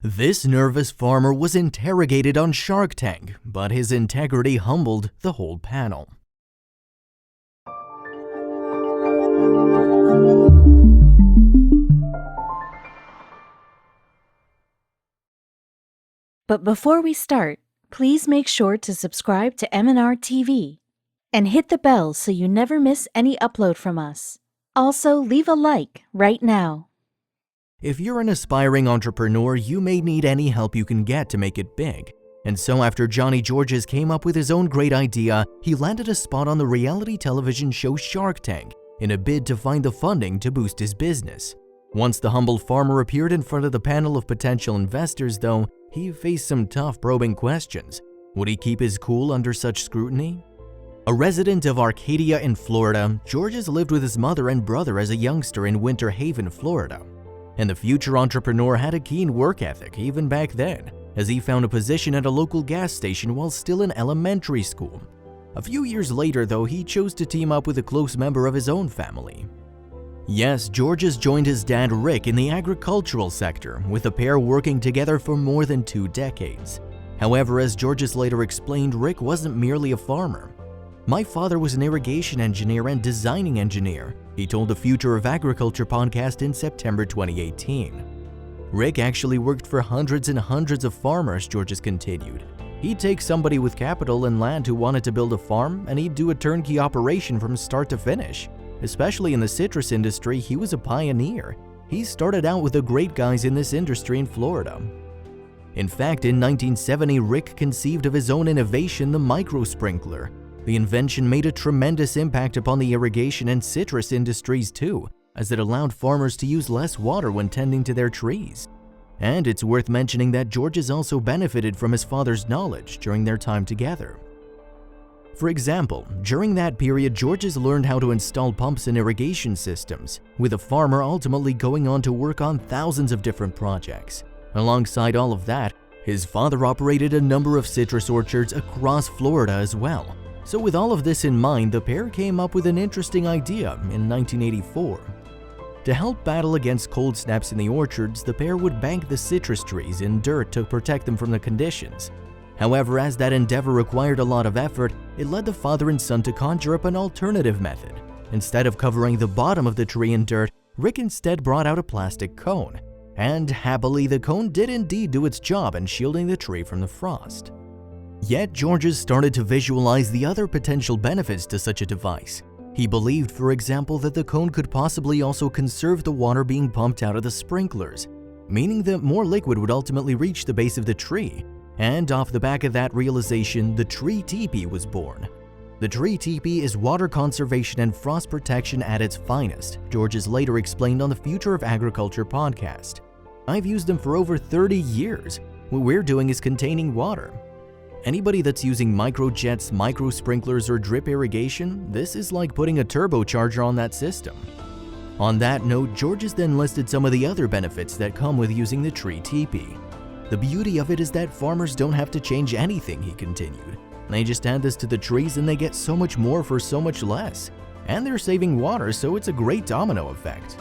This nervous farmer was interrogated on Shark Tank, but his integrity humbled the whole panel. But before we start, please make sure to subscribe to m&rtv and hit the bell so you never miss any upload from us. Also, leave a like right now. If you're an aspiring entrepreneur, you may need any help you can get to make it big. And so after Johnny Georges came up with his own great idea, he landed a spot on the reality television show Shark Tank in a bid to find the funding to boost his business. Once the humble farmer appeared in front of the panel of potential investors, though, he faced some tough probing questions. Would he keep his cool under such scrutiny? A resident of Arcadia in Florida, Georges lived with his mother and brother as a youngster in Winter Haven, Florida. And the future entrepreneur had a keen work ethic even back then, as he found a position at a local gas station while still in elementary school. A few years later, though, he chose to team up with a close member of his own family. Yes, Georges joined his dad Rick in the agricultural sector, with the pair working together for more than 2 decades. However, as Georges later explained, Rick wasn't merely a farmer. "My father was an irrigation engineer and designing engineer," he told the Future of Agriculture podcast in September 2018. Rick actually worked for hundreds and hundreds of farmers, Georges continued. He'd take somebody with capital and land who wanted to build a farm, and he'd do a turnkey operation from start to finish. Especially in the citrus industry, he was a pioneer. He started out with the great guys in this industry in Florida. In fact, in 1970, Rick conceived of his own innovation, the micro sprinkler. The invention made a tremendous impact upon the irrigation and citrus industries too, as it allowed farmers to use less water when tending to their trees. And it's worth mentioning that Georges also benefited from his father's knowledge during their time together. For example, during that period, Georges learned how to install pumps and irrigation systems, with a farmer ultimately going on to work on thousands of different projects. Alongside all of that, his father operated a number of citrus orchards across Florida as well. So with all of this in mind, the pair came up with an interesting idea in 1984. To help battle against cold snaps in the orchards, the pair would bank the citrus trees in dirt to protect them from the conditions. However, as that endeavor required a lot of effort, it led the father and son to conjure up an alternative method. Instead of covering the bottom of the tree in dirt, Rick instead brought out a plastic cone. And happily, the cone did indeed do its job in shielding the tree from the frost. Yet Georges started to visualize the other potential benefits to such a device. He believed, for example, that the cone could possibly also conserve the water being pumped out of the sprinklers, meaning that more liquid would ultimately reach the base of the tree. And off the back of that realization, the tree teepee was born. The tree teepee is water conservation and frost protection at its finest, Georges later explained on the Future of Agriculture podcast. "I've used them for over 30 years. What we're doing is containing water. Anybody that's using microjets, micro sprinklers, or drip irrigation, this is like putting a turbocharger on that system." On that note, Georges then listed some of the other benefits that come with using the tree teepee. "The beauty of it is that farmers don't have to change anything," he continued. "They just add this to the trees and they get so much more for so much less. And they're saving water, so it's a great domino effect.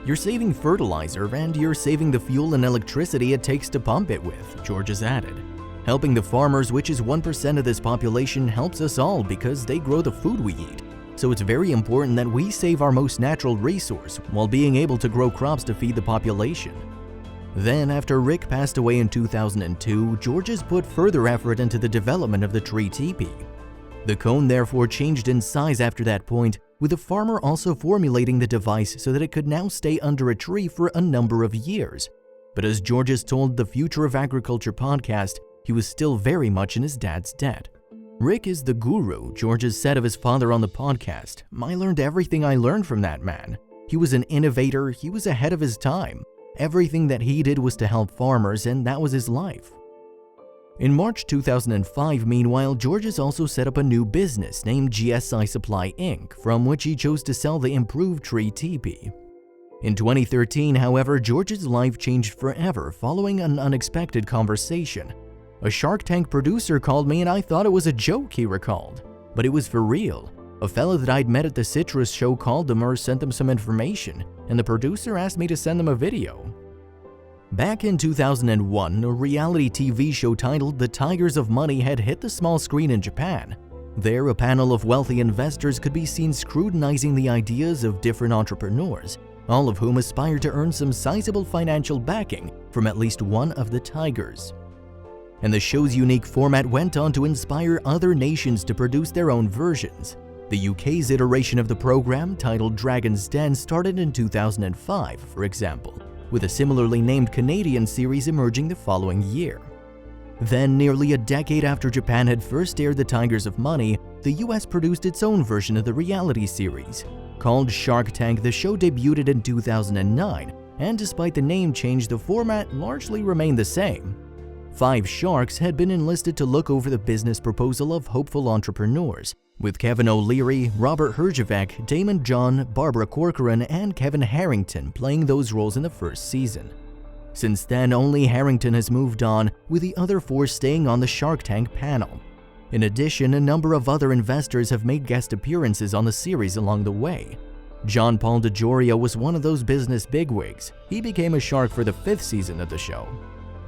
You're saving fertilizer and you're saving the fuel and electricity it takes to pump it with," Georges added. "Helping the farmers, which is 1% of this population, helps us all because they grow the food we eat. So it's very important that we save our most natural resource while being able to grow crops to feed the population." Then, after Rick passed away in 2002, Georges put further effort into the development of the tree teepee. The cone therefore changed in size after that point, with the farmer also formulating the device so that it could now stay under a tree for a number of years. But as Georges told the Future of Agriculture podcast, he was still very much in his dad's debt. "Rick is the guru," Georges said of his father on the podcast. "I learned everything I learned from that man. He was an innovator, he was ahead of his time. Everything that he did was to help farmers, and that was his life." In March 2005, meanwhile, Georges also set up a new business named GSI Supply Inc., from which he chose to sell the improved tree teepee. In 2013, however, Georges' life changed forever following an unexpected conversation. "A Shark Tank producer called me and I thought it was a joke," he recalled. "But it was for real. A fellow that I'd met at the citrus show called them or sent them some information, and the producer asked me to send them a video." Back in 2001, a reality TV show titled The Tigers of Money had hit the small screen in Japan. There, a panel of wealthy investors could be seen scrutinizing the ideas of different entrepreneurs, all of whom aspired to earn some sizable financial backing from at least one of the tigers. And the show's unique format went on to inspire other nations to produce their own versions. The UK's iteration of the program, titled Dragon's Den, started in 2005, for example, with a similarly named Canadian series emerging the following year. Then, nearly a decade after Japan had first aired The Tigers of Money, the US produced its own version of the reality series. Called Shark Tank, the show debuted in 2009, and despite the name change, the format largely remained the same. 5 sharks had been enlisted to look over the business proposal of hopeful entrepreneurs, with Kevin O'Leary, Robert Herjavec, Damon John, Barbara Corcoran, and Kevin Harrington playing those roles in the first season. Since then, only Harrington has moved on, with the other 4 staying on the Shark Tank panel. In addition, a number of other investors have made guest appearances on the series along the way. John Paul DeJoria was one of those business bigwigs. He became a shark for the 5th season of the show.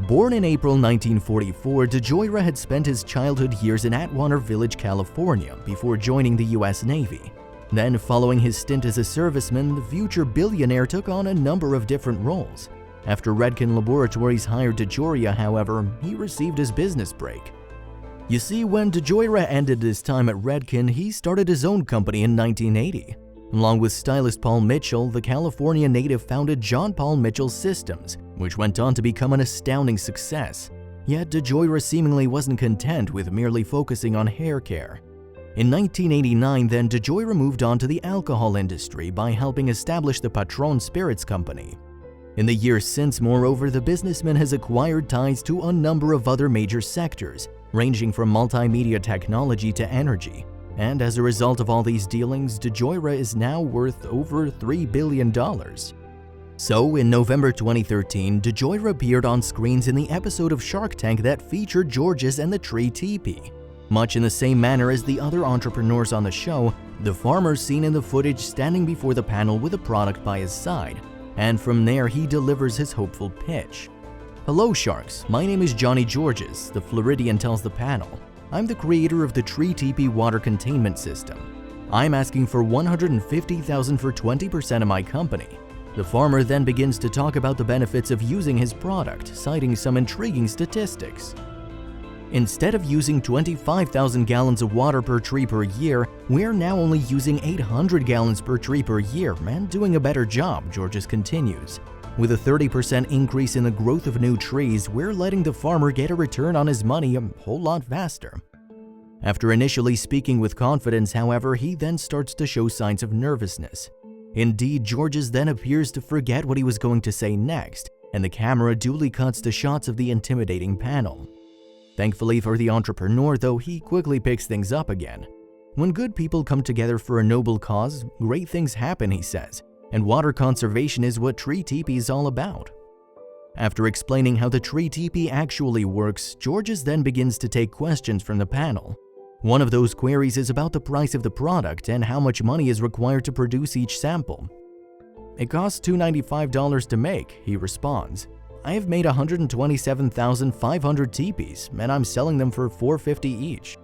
Born in April 1944, DeJoria had spent his childhood years in Atwater Village, California, before joining the US Navy. Then, following his stint as a serviceman, the future billionaire took on a number of different roles. After Redken Laboratories hired DeJoria, however, he received his business break. You see, when DeJoria ended his time at Redken, he started his own company in 1980. Along with stylist Paul Mitchell, the California native founded John Paul Mitchell Systems, which went on to become an astounding success. Yet DeJoria seemingly wasn't content with merely focusing on hair care. In 1989, then, DeJoria moved on to the alcohol industry by helping establish the Patron Spirits Company. In the years since, moreover, the businessman has acquired ties to a number of other major sectors, ranging from multimedia technology to energy. And as a result of all these dealings, DeJoria is now worth over $3 billion. So, in November 2013, DeJoria appeared on screens in the episode of Shark Tank that featured Georges and the tree teepee. Much in the same manner as the other entrepreneurs on the show, the farmer's seen in the footage standing before the panel with a product by his side. And from there, he delivers his hopeful pitch. "Hello sharks, my name is Johnny Georges," the Floridian tells the panel. "I'm the creator of the tree teepee water containment system. I'm asking for $150,000 for 20% of my company." The farmer then begins to talk about the benefits of using his product, citing some intriguing statistics. "Instead of using 25,000 gallons of water per tree per year, we're now only using 800 gallons per tree per year and doing a better job," Georges continues. "With a 30% increase in the growth of new trees, we're letting the farmer get a return on his money a whole lot faster." After initially speaking with confidence, however, he then starts to show signs of nervousness. Indeed, Georges then appears to forget what he was going to say next, and the camera duly cuts to shots of the intimidating panel. Thankfully for the entrepreneur, though, he quickly picks things up again. "When good people come together for a noble cause, great things happen," he says, "and water conservation is what tree teepee is all about." After explaining how the tree teepee actually works, Georges then begins to take questions from the panel. One of those queries is about the price of the product and how much money is required to produce each sample. "It costs $295 to make," he responds. "I have made 127,500 teepees, and I'm selling them for $450 each.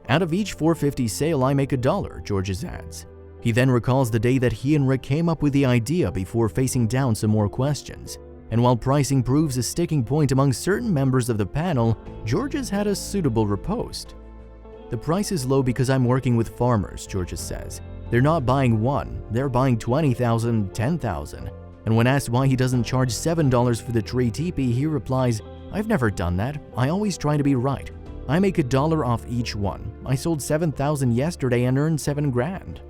Out of each $450 sale, I make $1, Georges adds. He then recalls the day that he and Rick came up with the idea before facing down some more questions. And while pricing proves a sticking point among certain members of the panel, Georges had a suitable riposte. "The price is low because I'm working with farmers," Georges says. "They're not buying one, they're buying 20,000, 10,000. And when asked why he doesn't charge $7 for the tree teepee, he replies, "I've never done that. I always try to be right. I make $1 off each one. I sold 7,000 yesterday and earned $7,000.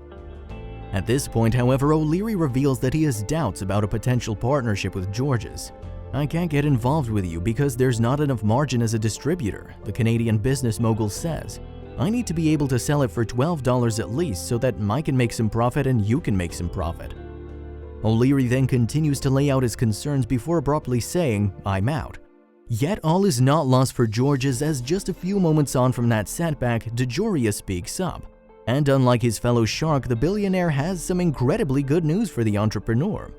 At this point, however, O'Leary reveals that he has doubts about a potential partnership with Georges. "I can't get involved with you because there's not enough margin as a distributor," the Canadian business mogul says. "I need to be able to sell it for $12 at least so that I can make some profit and you can make some profit." O'Leary then continues to lay out his concerns before abruptly saying, "I'm out." Yet all is not lost for Georges, as just a few moments on from that setback, DeJoria speaks up. And unlike his fellow shark, the billionaire has some incredibly good news for the entrepreneur.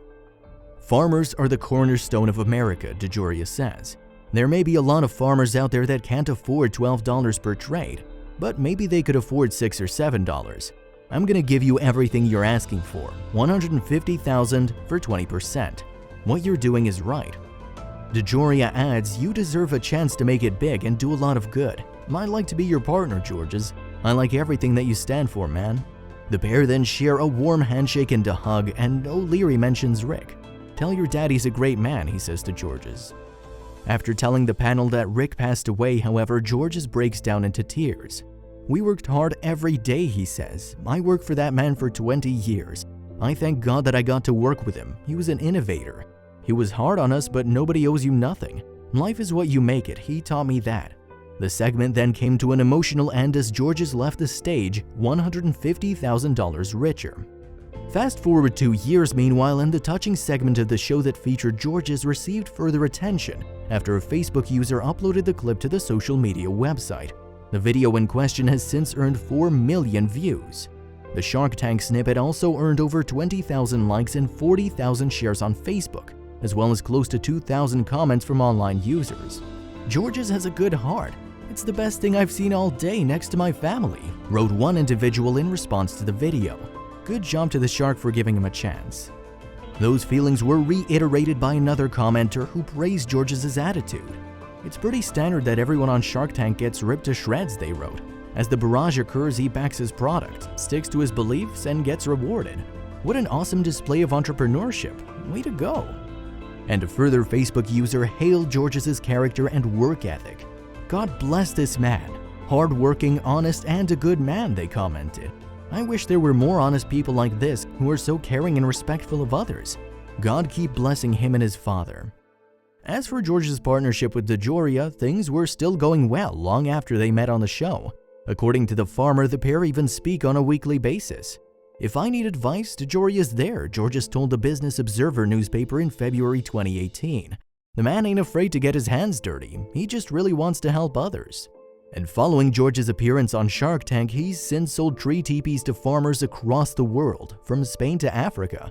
Farmers are the cornerstone of America, DeJoria says. There may be a lot of farmers out there that can't afford $12 per trade, but maybe they could afford $6 or $7. I'm gonna give you everything you're asking for, $150,000 for 20%. What you're doing is right. DeJoria adds, you deserve a chance to make it big and do a lot of good. I'd like to be your partner, Georges. I like everything that you stand for, man. The pair then share a warm handshake and a hug, and O'Leary mentions Rick. Tell your dad he's a great man, he says to Georges. After telling the panel that Rick passed away, however, Georges breaks down into tears. We worked hard every day, he says. I worked for that man for 20 years. I thank God that I got to work with him. He was an innovator. He was hard on us, but nobody owes you nothing. Life is what you make it. He taught me that. The segment then came to an emotional end as Georges left the stage $150,000 richer. Fast forward 2 years meanwhile, and the touching segment of the show that featured Georges received further attention after a Facebook user uploaded the clip to the social media website. The video in question has since earned 4 million views. The Shark Tank snippet also earned over 20,000 likes and 40,000 shares on Facebook, as well as close to 2,000 comments from online users. Georges has a good heart. It's the best thing I've seen all day next to my family, wrote one individual in response to the video. Good job to the shark for giving him a chance. Those feelings were reiterated by another commenter who praised Georges' attitude. It's pretty standard that everyone on Shark Tank gets ripped to shreds, they wrote. As the barrage occurs, he backs his product, sticks to his beliefs, and gets rewarded. What an awesome display of entrepreneurship. Way to go. And a further Facebook user hailed Georges' character and work ethic. God bless this man. Hard-working, honest, and a good man, they commented. I wish there were more honest people like this who are so caring and respectful of others. God keep blessing him and his father. As for Georges' partnership with DeJoria, things were still going well long after they met on the show. According to the farmer, the pair even speak on a weekly basis. If I need advice, DeJoria's there, Georges told the Business Observer newspaper in February 2018. The man ain't afraid to get his hands dirty, he just really wants to help others. And following Georges' appearance on Shark Tank, he's since sold tree teepees to farmers across the world, from Spain to Africa.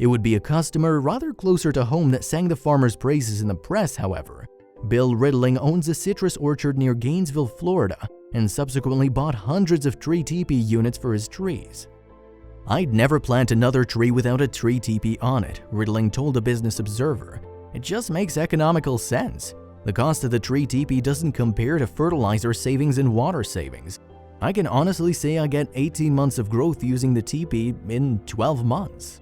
It would be a customer rather closer to home that sang the farmer's praises in the press, however. Bill Riddling owns a citrus orchard near Gainesville, Florida, and subsequently bought hundreds of tree teepee units for his trees. I'd never plant another tree without a tree teepee on it, Riddling told the Business Observer. It just makes economical sense. The cost of the tree teepee doesn't compare to fertilizer savings and water savings. I can honestly say I get 18 months of growth using the teepee in 12 months.